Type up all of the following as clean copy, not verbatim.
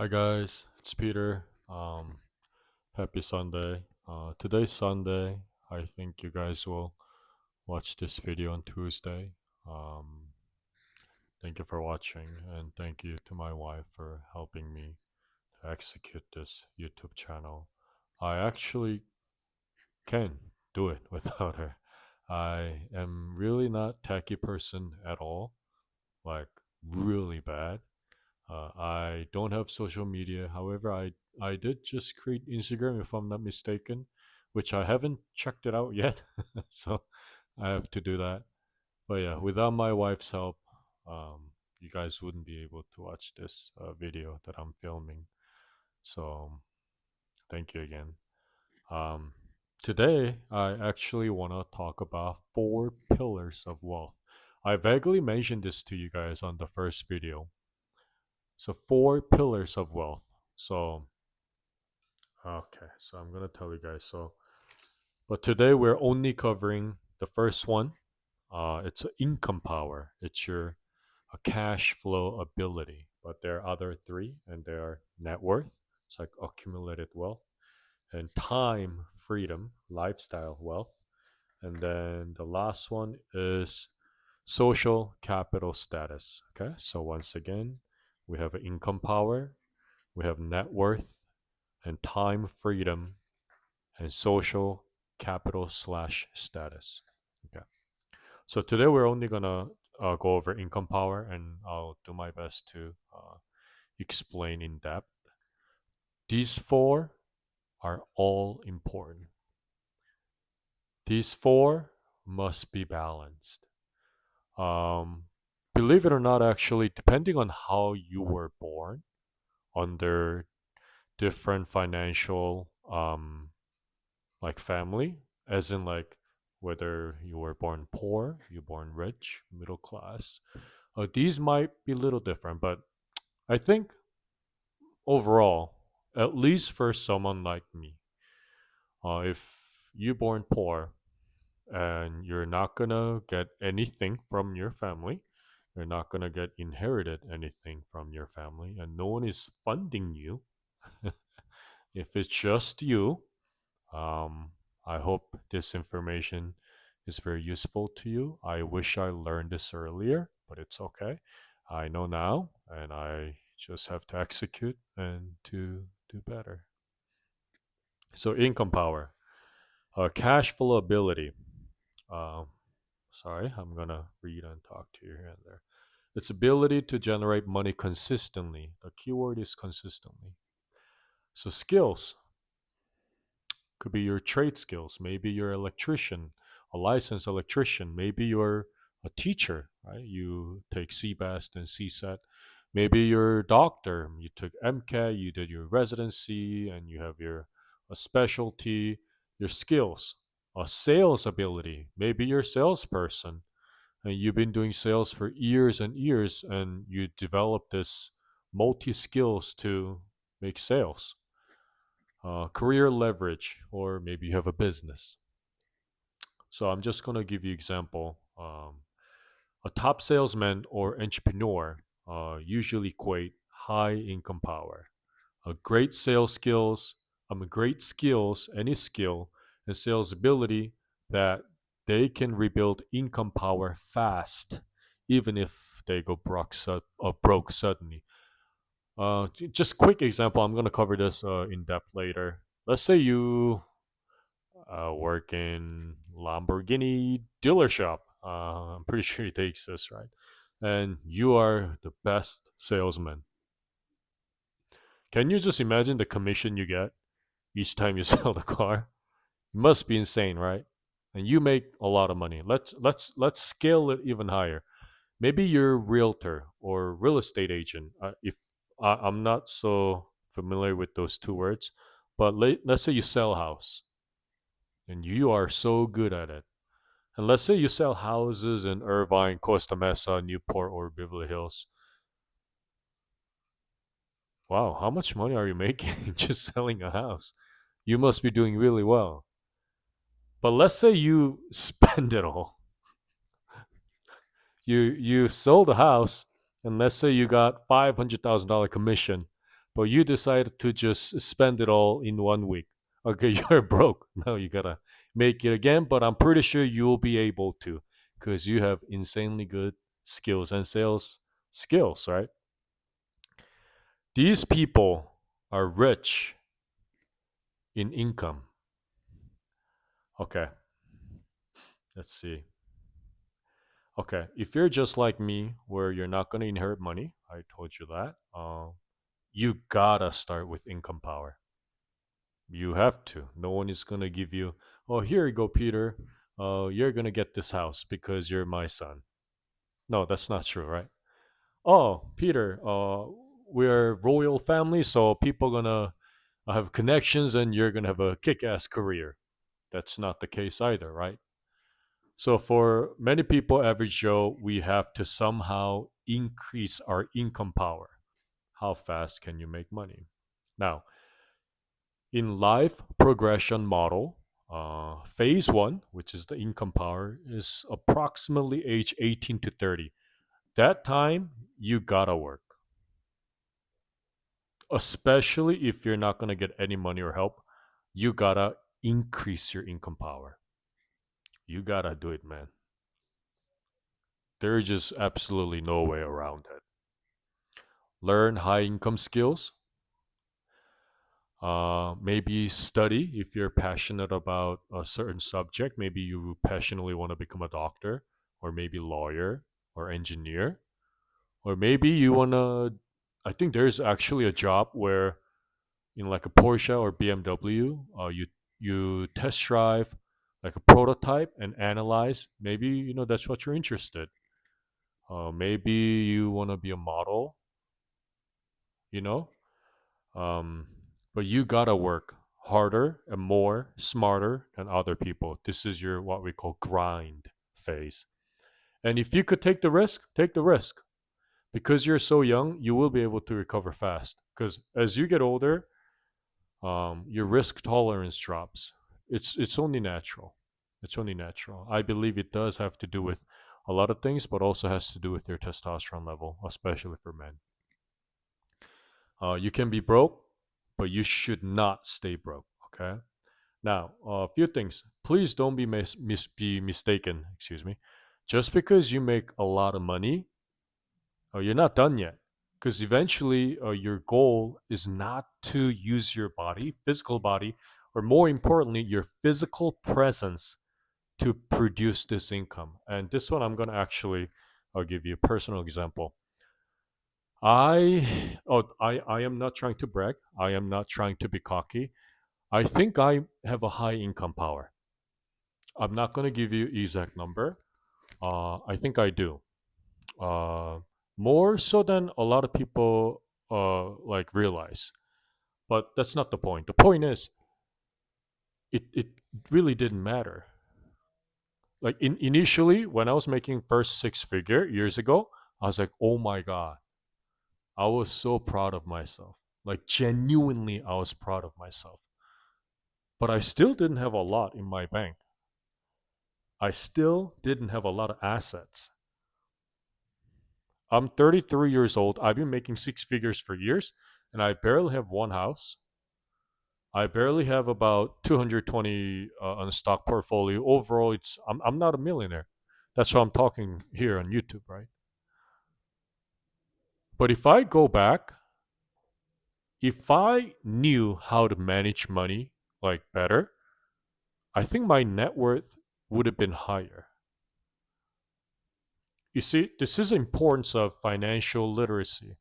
Hi guys, it's Peter. Happy Sunday. Today's Sunday. I think you guys will watch this video on Tuesday. Um, Thank you for watching, and thank you to my wife for helping me to execute this YouTube channel. I actually can do it without her. I am really not techie person at all, like really bad. I don't have social media. However, I did just create Instagram if I'm not mistaken, which I haven't checked it out yet. So I have to do that. But yeah, without my wife's help, you guys wouldn't be able to watch this video that I'm filming. So thank you again. Um, Today, I actually want to talk about four pillars of wealth. I vaguely mentioned this to you guys on the first video. So four pillars of wealth. So okay, so I'm gonna tell you guys. But today we're only covering the first one. It's income power. It's your a cash flow ability. But there are other three, and they are net worth. It's like accumulated wealth, and time freedom, lifestyle wealth, and then the last one is social capital status. Okay, so once again, we have income power, we have net worth, and time freedom, and social capital slash status. Okay. So today we're only gonna go over income power, and I'll do my best to explain in depth. These four are all important. These four must be balanced. Um, Believe it or not, actually, depending on how you were born, under different financial like family, as in like whether you were born poor, you born rich, middle class. These might be a little different, but I think overall, at least for someone like me, if you born poor and you're not gonna get anything from your family, you're not gonna get inherited anything from your family, and no one is funding you. If it's just you, Um, I hope this information is very useful to you. I wish I learned this earlier, but it's okay. I know now, and I just have to execute and to do better. So, income power, cash flow ability. Um, Sorry, I'm gonna read and talk to you here and there. Its ability to generate money consistently. The keyword is consistently. So, skills, could be your trade skills. Maybe you're an electrician, a licensed electrician. Maybe you're a teacher, right? You take CBAST and CSET. Maybe you're a doctor. You took MCAT, you did your residency, and you have your a specialty, your skills, a sales ability. Maybe you're a salesperson and you've been doing sales for years and years, and you develop this multi skills to make sales. Career leverage, or maybe you have a business. So I'm just going to give you example. A top salesman or entrepreneur usually equate high income power. A great sales skills, great skills, any skill and sales ability that they can rebuild income power fast, even if they go broke suddenly. Just quick example. I'm gonna cover this in depth later. Let's say you work in Lamborghini dealer shop. I'm pretty sure it takes this, right? And you are the best salesman. Can you just imagine the commission you get each time you sell the car? It must be insane, right? And you make a lot of money. Let's scale it even higher. Maybe you're a realtor or real estate agent. If I'm not so familiar with those two words, but let's say you sell a house and you are so good at it. And let's say you sell houses in Irvine, Costa Mesa, Newport, or Beverly Hills. Wow, how much money are you making just selling a house? You must be doing really well. But let's say you spend it all. You sold a house, and let's say you got $500,000 commission. but you decided to just spend it all in 1 week. Okay, you're broke. Now you gotta make it again, but I'm pretty sure you'll be able to because you have insanely good skills and sales skills, right? These people are rich in income. Okay, let's see. Okay, if you're just like me, where you're not gonna inherit money, I told you that. You gotta start with income power. You have to. No one is gonna give you, oh, here you go, Peter. You're gonna get this house because you're my son. No, that's not true, right? Oh, Peter, we're royal family, so people gonna have connections, and you're gonna have a kick-ass career. That's not the case either, right? So for many people, average Joe, we have to somehow increase our income power. How fast can you make money? Now, in life progression model, phase one, which is the income power, is approximately age 18 to 30. That time, you gotta work, especially if you're not gonna get any money or help. You gotta increase your income power. You gotta do it, man. There's just absolutely no way around it. Learn high income skills. Maybe study if you're passionate about a certain subject. Maybe you passionately want to become a doctor, or maybe lawyer or engineer, or maybe you want to. I think there's actually a job where in like a Porsche or BMW, you test drive like a prototype and analyze. Maybe that's what you're interested. Maybe you want to be a model. You know, Um, but you gotta work harder and more, smarter than other people. This is your what we call grind phase. And if you could take the risk, take the risk. Because you're so young, you will be able to recover fast. Because as you get older, your risk tolerance drops. It's only natural. It's only natural. I believe it does have to do with a lot of things, but also has to do with your testosterone level, especially for men. You can be broke, but you should not stay broke. Okay. Now, a few things. Please don't be mistaken. Excuse me. Just because you make a lot of money, you're not done yet. Because eventually, your goal is not to use your body, physical body, or more importantly, your physical presence to produce this income. And this one, I'm gonna actually, I'll give you a personal example. I am not trying to brag. I am not trying to be cocky. I think I have a high income power. I'm not going to give you exact number. I think I do. Uh, More so than a lot of people like realize. But that's not the point. The point is, it really didn't matter. Like initially, when I was making first six figure years ago, I was like, oh my god, I was so proud of myself. Like genuinely, I was proud of myself. But I still didn't have a lot in my bank. I still didn't have a lot of assets. I'm 33 years old. I've been making six figures for years, and I barely have one house. I barely have about 220 on a stock portfolio. Overall, I'm not a millionaire. That's why I'm talking here on YouTube, right? But if I go back, if I knew how to manage money like better, I think my net worth would have been higher. You see, this is the importance of financial literacy.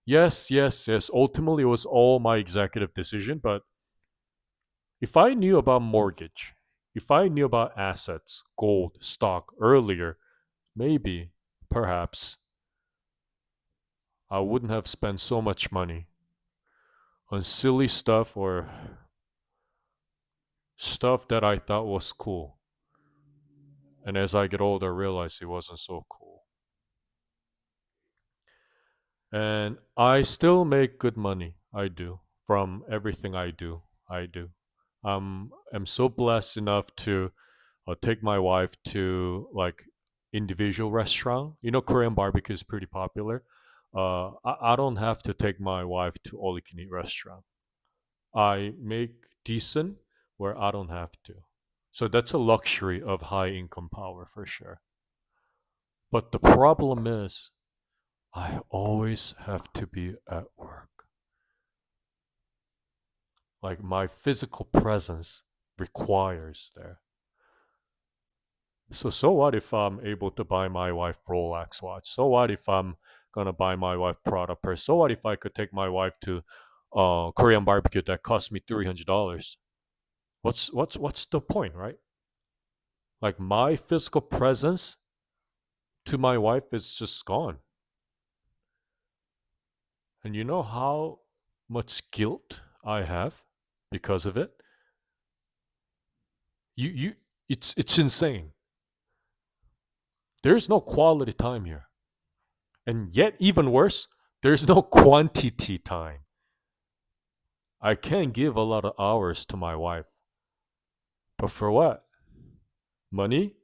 Yes, yes, yes. Ultimately, it was all my executive decision. But if I knew about mortgage, if I knew about assets, gold, stock earlier, maybe, perhaps, I wouldn't have spent so much money on silly stuff or stuff that I thought was cool. And as I get older, I realized it wasn't so cool. And I still make good money. I do. From everything I do. I do. I'm so blessed enough to take my wife to like individual restaurant. Korean barbecue is pretty popular. I don't have to take my wife to all you can eat restaurant. I make decent where I don't have to. So that's a luxury of high income power for sure. But the problem is, I always have to be at work. Like my physical presence requires there. So what if I'm able to buy my wife Rolex watch? So what if I'm gonna buy my wife Prada purse? So what if I could take my wife to Korean barbecue that cost me $300? What's the point, right? Like my physical presence to my wife is just gone. And you know how much guilt I have because of it? You it's insane. There's no quality time here. And yet even worse, there's no quantity time. I can give a lot of hours to my wife. But for what? Money?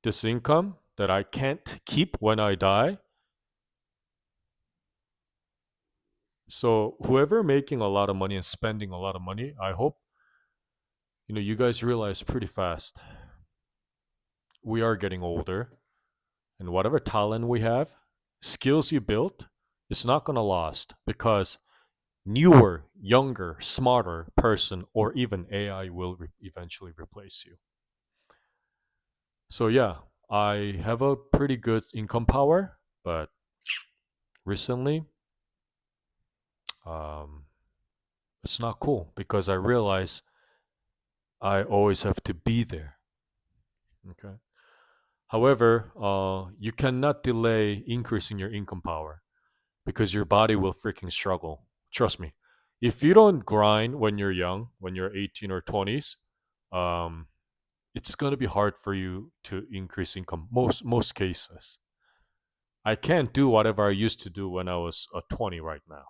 This income that I can't keep when I die? So whoever making a lot of money and spending a lot of money, I hope you guys realize pretty fast we are getting older, and whatever talent we have, skills you built, it's not gonna last because newer, younger, smarter person or even AI will eventually replace you. So yeah, I have a pretty good income power, but recently, um, it's not cool because I realize I always have to be there. Okay. However, you cannot delay increasing your income power because your body will freaking struggle. Trust me. If you don't grind when you're young, when you're 18 or 20s, um, it's going to be hard for you to increase income most cases. I can't do whatever I used to do when I was 20 right now.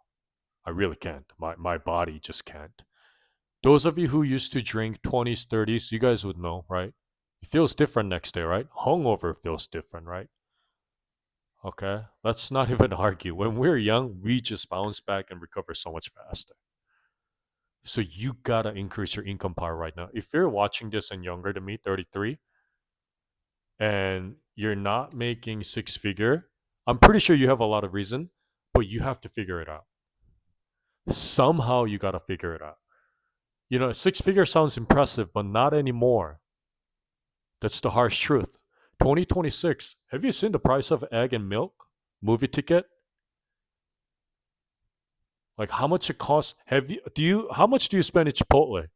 I really can't. My body just can't. Those of you who used to drink 20s, 30s, you guys would know, right? It feels different next day, right? Hungover feels different, right? Okay, let's not even argue. When we're young, we just bounce back and recover so much faster. So you gotta increase your income power right now. If you're watching this and younger than me, 33, and you're not making six figure, I'm pretty sure you have a lot of reason, but you have to figure it out. Somehow you gotta figure it out. Six figure sounds impressive, but not anymore. That's the harsh truth. 2026. Have you seen the price of egg and milk? Movie ticket? Like how much it costs? Have you do you how much do you spend at Chipotle?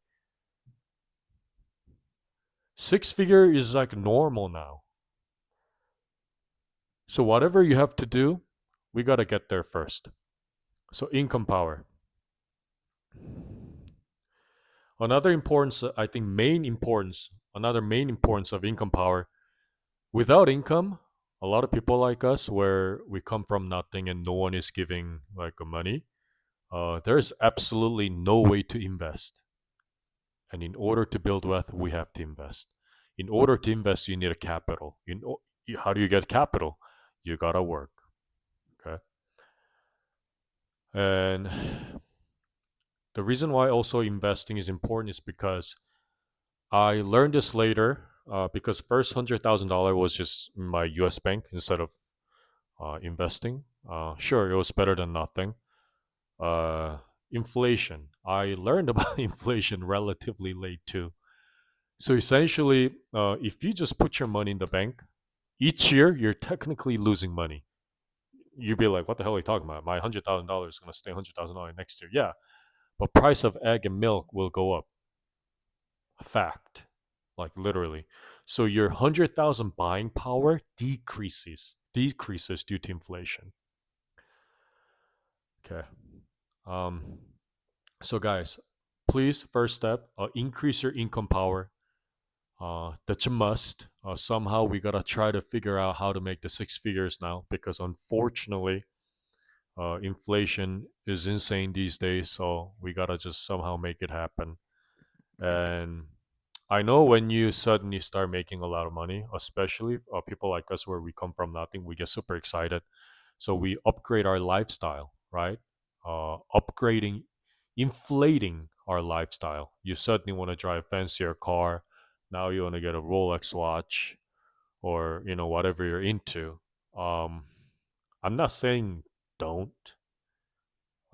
Six figure is like normal now. So whatever you have to do, we gotta get there first. So income power. Another importance, I think, another main importance of income power. Without income, a lot of people like us, where we come from nothing and no one is giving like money, there's absolutely no way to invest. And in order to build wealth, we have to invest. In order to invest, you need a capital. How do you get capital? You gotta work. Okay. And the reason why also investing is important is because I learned this later. Because first $100,000 was just in my U.S. bank instead of investing. Sure, it was better than nothing. Inflation. I learned about inflation relatively late too. So essentially, if you just put your money in the bank, each year you're technically losing money. You'd be like, "What the hell are you talking about? My $100,000 is gonna stay $100,000 next year." Yeah, but price of egg and milk will go up. A fact, like literally. So your 100,000 buying power decreases due to inflation. Okay. Um. So guys, please first step, increase your income power. That's a must. Somehow we gotta try to figure out how to make the six figures now because unfortunately, inflation is insane these days. So we gotta just somehow make it happen. And I know when you suddenly start making a lot of money, especially people like us where we come from nothing, we get super excited So we upgrade our lifestyle, right? Upgrading, inflating our lifestyle. You suddenly want to drive a fancier car. Now you want to get a Rolex watch, or whatever you're into. Um, I'm not saying don't,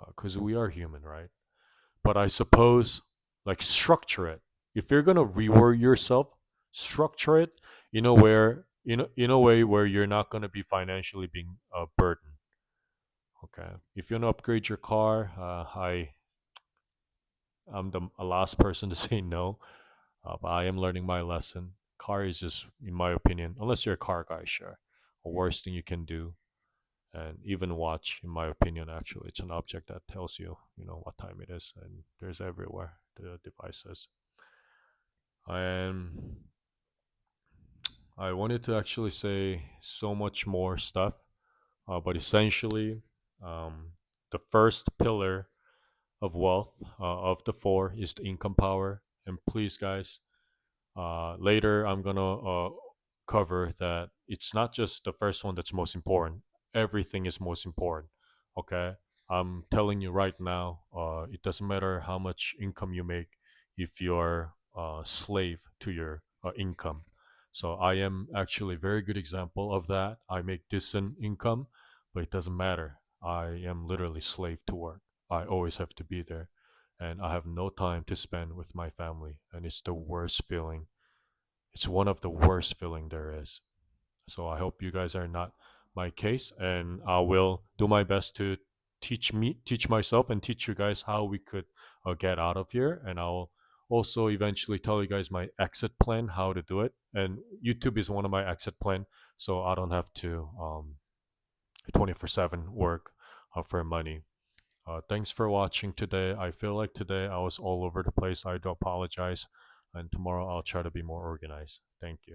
because we are human, right? But I suppose, like, structure it. If you're gonna reward yourself, structure it in a way where you're not gonna be financially being a burden. Okay. If you wanna upgrade your car, I'm the last person to say no, but I am learning my lesson. Car is just, in my opinion, unless you're a car guy, sure, the worst thing you can do. And even watch, in my opinion, actually, it's an object that tells you, what time it is, and there's everywhere the devices. And I wanted to actually say so much more stuff, but essentially, um, the first pillar of wealth, of the four, is the income power. And please, guys, later, I'm gonna cover that it's not just the first one that's most important. Everything is most important. Okay, I'm telling you right now. It doesn't matter how much income you make if you're a slave to your income. So I am actually a very good example of that. I make decent income, but it doesn't matter. I am literally slave to work. I always have to be there, and I have no time to spend with my family, and it's the worst feeling. It's one of the worst feeling there is. So I hope you guys are not my case, and I will do my best to teach myself, and teach you guys how we could get out of here. And I'll also eventually tell you guys my exit plan, how to do it. And YouTube is one of my exit plan, so I don't have to 24/7 work for money. Thanks for watching today. I feel like today I was all over the place. I do apologize. And tomorrow I'll try to be more organized. Thank you.